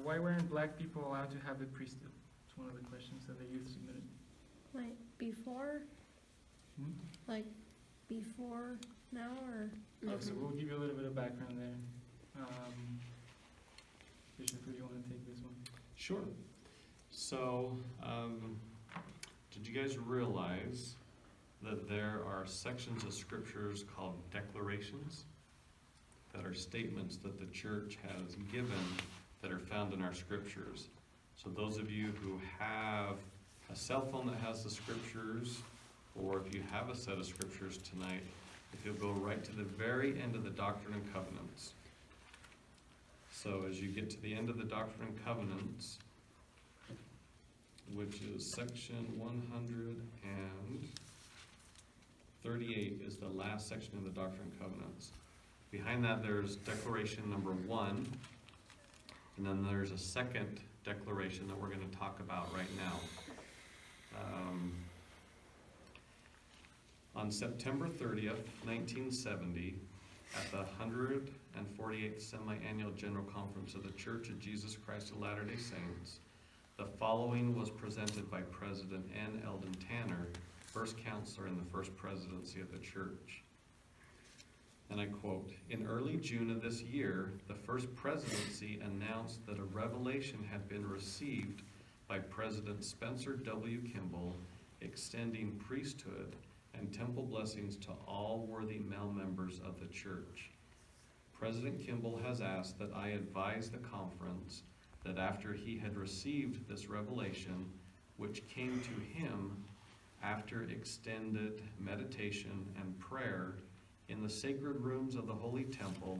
why weren't black people allowed to have a priesthood? It's one of the questions that the youth submitted. Like before? Hmm? Like before now or? Yeah, so we'll give you a little bit of background there. Bishop, do you want to take this one? Sure. So, did you guys realize that there are sections of scriptures called declarations that are statements that the church has given that are found in our scriptures? So those of you who have a cell phone that has the scriptures, or if you have a set of scriptures tonight, if you'll go right to the very end of the Doctrine and Covenants. So as you get to the end of the Doctrine and Covenants, which is section 138 is the last section of the Doctrine and Covenants. Behind that there's declaration number 1, and then there's a second declaration that we're going to talk about right now. On September 30th, 1970, at the 148th Semi-Annual General Conference of the Church of Jesus Christ of Latter-day Saints, the following was presented by President N. Eldon Tanner, first counselor in the first presidency of the church. And I quote, "In early June of this year, the first presidency announced that a revelation had been received by President Spencer W. Kimball extending priesthood and temple blessings to all worthy male members of the church. President Kimball has asked that I advise the conference that after he had received this revelation, which came to him after extended meditation and prayer in the sacred rooms of the Holy Temple,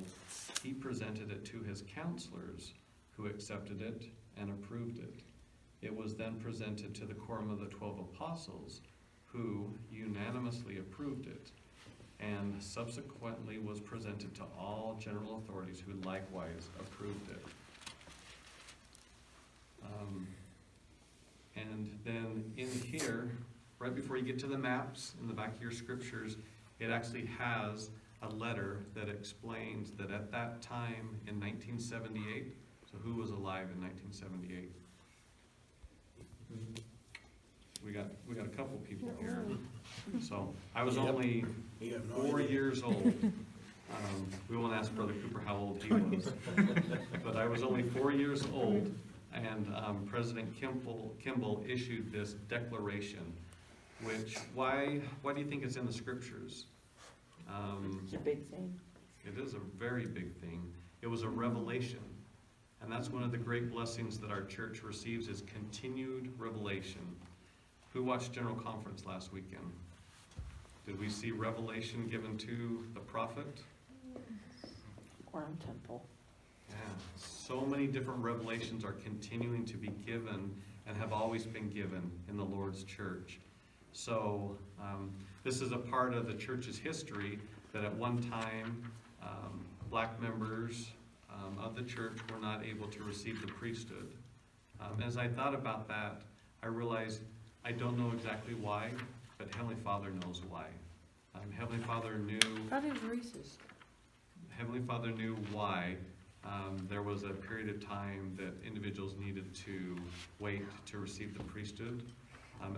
he presented it to his counselors, who accepted it and approved it. It was then presented to the Quorum of the 12 Apostles, who unanimously approved it, and subsequently was presented to all general authorities who likewise approved it." And then in here, right before you get to the maps, in the back of your scriptures, it actually has a letter that explains that at that time in 1978, so who was alive in 1978? We got a couple people here. So I was only 4 years old. We won't ask Brother Cooper how old he was, but I was only 4 years old, and President Kimball issued this declaration, which, why do you think it's in the scriptures? It's a big thing. It is a very big thing. It was a revelation, and that's one of the great blessings that our church receives is continued revelation. Who watched General Conference last weekend? Did we see revelation given to the prophet? Quorum Temple. Yeah, so many different revelations are continuing to be given and have always been given in the Lord's church. So this is a part of the church's history that at one time black members of the church were not able to receive the priesthood. As I thought about that, I realized I don't know exactly why, but Heavenly Father knows why. Heavenly Father knew. That is racist. Heavenly Father knew why there was a period of time that individuals needed to wait to receive the priesthood.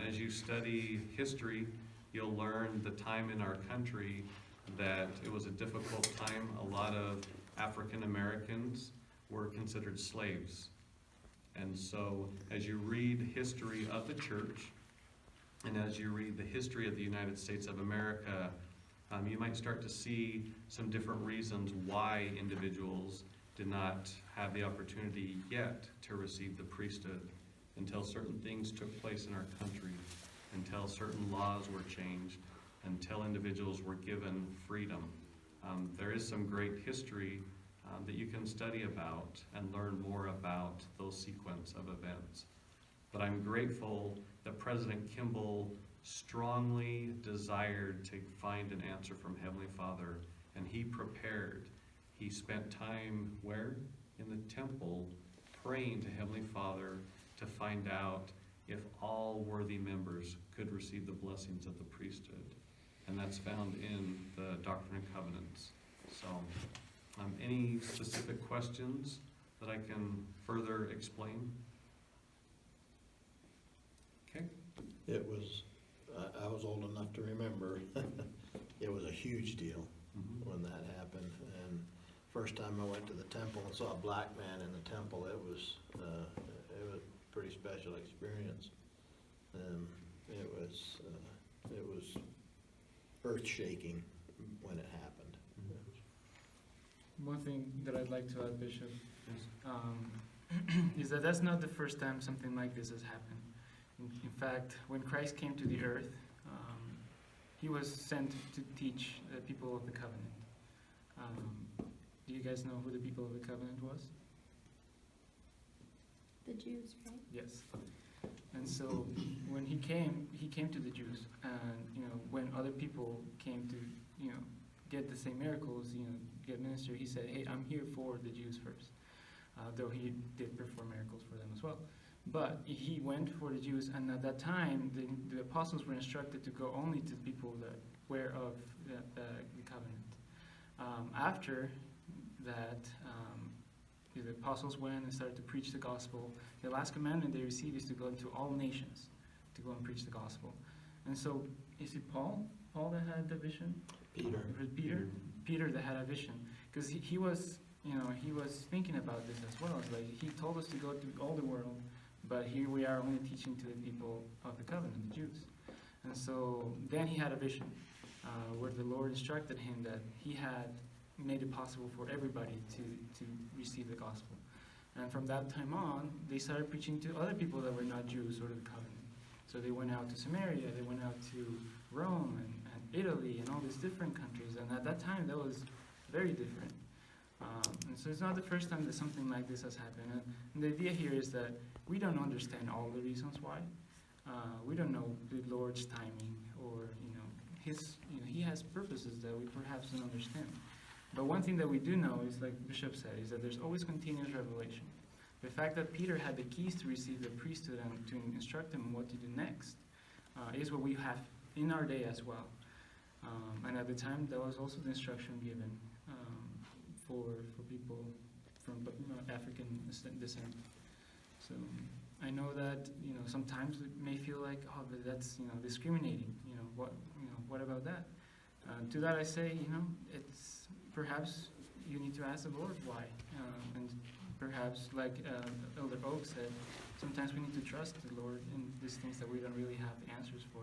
As you study history, you'll learn the time in our country that it was a difficult time. A lot of African Americans were considered slaves. And so as you read history of the church, and as you read the history of the United States of America, you might start to see some different reasons why individuals did not have the opportunity yet to receive the priesthood until certain things took place in our country, until certain laws were changed, until individuals were given freedom. There is some great history that you can study about and learn more about those sequence of events. But I'm grateful that President Kimball strongly desired to find an answer from Heavenly Father, and he prepared. He spent time where? In the temple, praying to Heavenly Father to find out if all worthy members could receive the blessings of the priesthood. And that's found in the Doctrine and Covenants. So, any specific questions that I can further explain? Okay. It was, I was old enough to remember, it was a huge deal Mhm. when that happened. And first time I went to the temple and saw a black man in the temple, it was a pretty special experience. It was earth-shaking when it happened. One thing that I'd like to add, Bishop, Yes. is that that's not the first time something like this has happened. In fact, when Christ came to the earth, he was sent to teach the people of the covenant. Do you guys know who the people of the covenant was? The Jews, right? Yes. And so when he came to the Jews, and when other people came to get the same miracles, get ministered, he said, "Hey, I'm here for the Jews first." Though he did perform miracles for them as well. But he went for the Jews, and at that time, the apostles were instructed to go only to people that were of the covenant. After that, the apostles went and started to preach the gospel. The last commandment they received is to go into all nations, to go and preach the gospel. And so, is it Paul that had the vision? Peter. Or was it Peter that had a vision, because he was thinking about this as well. It's like he told us to go to all the world, but here we are only teaching to the people of the covenant, the Jews. And so then he had a vision where the Lord instructed him that he had made it possible for everybody to receive the gospel. And from that time on, they started preaching to other people that were not Jews or the covenant. So they went out to Samaria, they went out to Rome and Italy and all these different countries. And at that time, that was very different. And so it's not the first time that something like this has happened. And the idea here is that we don't understand all the reasons why. We don't know the Lord's timing, or He has purposes that we perhaps don't understand. But one thing that we do know is, like Bishop said, is that there's always continuous revelation. The fact that Peter had the keys to receive the priesthood and to instruct him what to do next is what we have in our day as well. And at the time, there was also the instruction given for people from African descent. So I know that sometimes it may feel like, oh, but that's discriminating. What about that? To that I say, it's perhaps you need to ask the Lord why, and perhaps like Elder Oak said, sometimes we need to trust the Lord in these things that we don't really have answers for.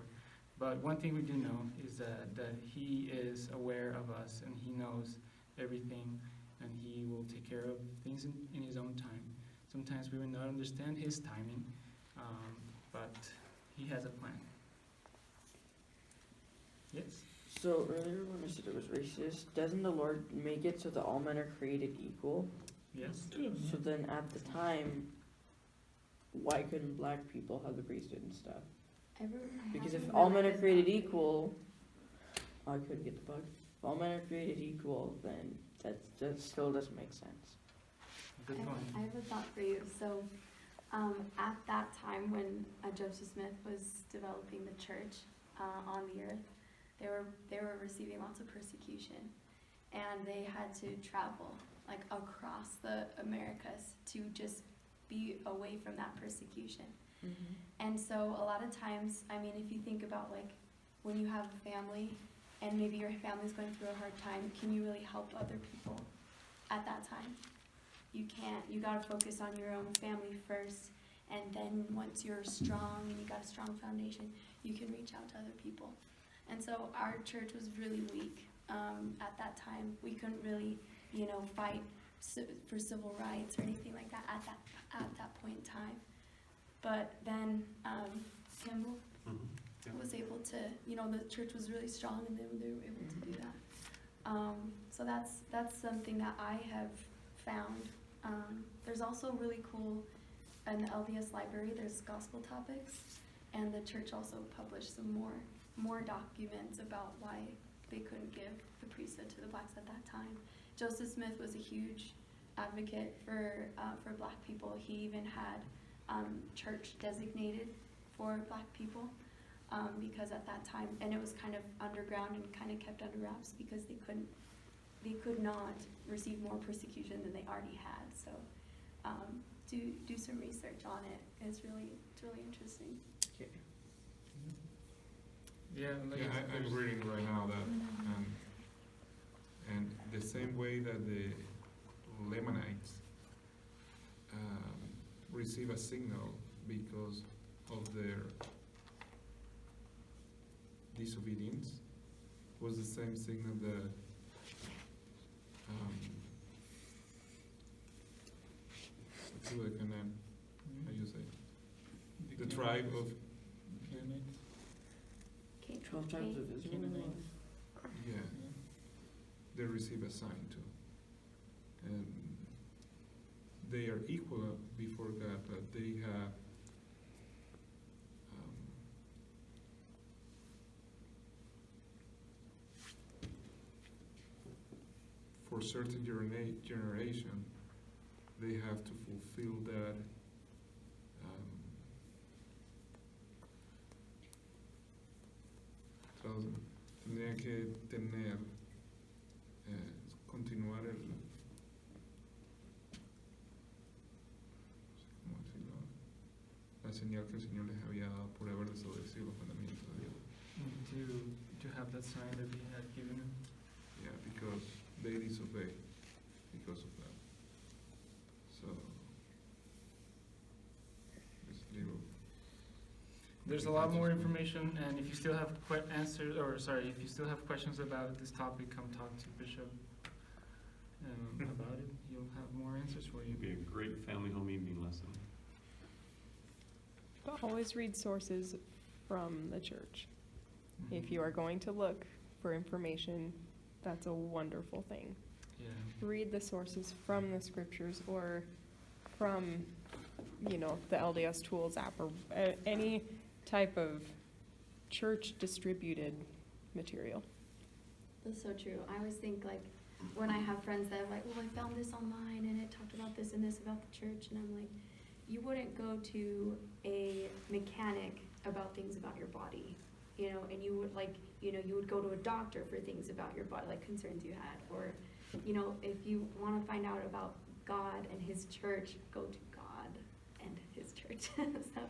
But one thing we do know is that He is aware of us, and He knows everything, and He will take care of things in His own time. Sometimes we will not understand His timing, but He has a plan. Yes? So earlier when I said it was racist, doesn't the Lord make it so that all men are created equal? Yes? So then at the time, why couldn't black people have the priesthood and stuff? Because if all men are created equal, I couldn't get the bug. If all men are created equal, then that still doesn't make sense. Good point. I have a thought for you. So, at that time when Joseph Smith was developing the church on the earth, they were receiving lots of persecution, and they had to travel like across the Americas to just be away from that persecution. And so a lot of times, I mean, if you think about like when you have a family and maybe your family's going through a hard time, can you really help other people at that time? You can't. You gotta focus on your own family first, and then once you're strong and you got a strong foundation, you can reach out to other people. And so our church was really weak at that time. We couldn't really, fight for civil rights or anything like that at that point in time. But then Kimball was able to, the church was really strong, and then they were able to do that. So that's something that I have found. There's also really cool, in the LDS library, there's gospel topics, and the church also published some more documents about why they couldn't give the priesthood to the blacks at that time. Joseph Smith was a huge advocate for black people. He even had church designated for black people because at that time, and it was kind of underground and kind of kept under wraps because they could not receive more persecution than they already had. So do some research on it. It's really interesting. Okay. Yeah, like Yeah, I'm reading right now that, and the same way that the Lamanites receive a signal because of their disobedience, was the same signal that Canaan, how you say, the tribe of, Canaanites. Okay. 12 tribes of Israel. Canaanites. yeah, they receive a sign too. And they are equal before God, but they have for certain generation, they have to fulfill that tendrían que tener continuar el ¿cómo decirlo? La señal que el Señor les había dado por haber desobedecido los mandamientos de Dios. To have that sign that he had given him. Yeah, because they disobey because of that. So it's little. There's a lot more information, and if you still have if you still have questions about this topic, come talk to Bishop about it. He'll have more answers for you. It'd be a great family home evening lesson. But always read sources from the church. If you are going to look for information, that's a wonderful thing. Yeah. Read the sources from the scriptures or from, the LDS Tools app or any type of church distributed material. That's so true. I always think, like, when I have friends that are like, well, I found this online and it talked about this and this about the church, and I'm like, you wouldn't go to a mechanic about things about your body, and you would, like, you would go to a doctor for things about your body, like concerns you had, or, if you want to find out about God and His church, go to God and His church. So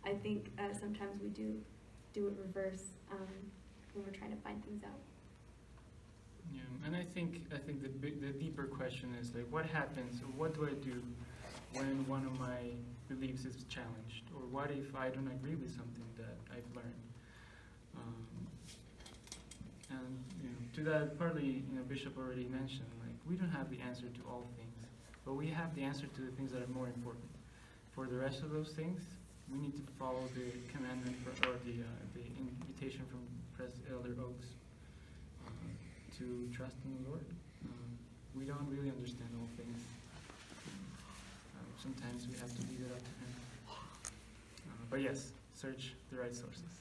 I think sometimes we do it reverse when we're trying to find things out. Yeah, and I think the deeper question is, like, what happens, or what do I do when one of my beliefs is challenged, or what if I don't agree with something that I've learned? And to that, partly, Bishop already mentioned, like, we don't have the answer to all things, but we have the answer to the things that are more important. For the rest of those things, we need to follow the commandment or the invitation from Elder Oaks to trust in the Lord. We don't really understand all things. Sometimes we have to leave it up to Him. But yes, search the right sources.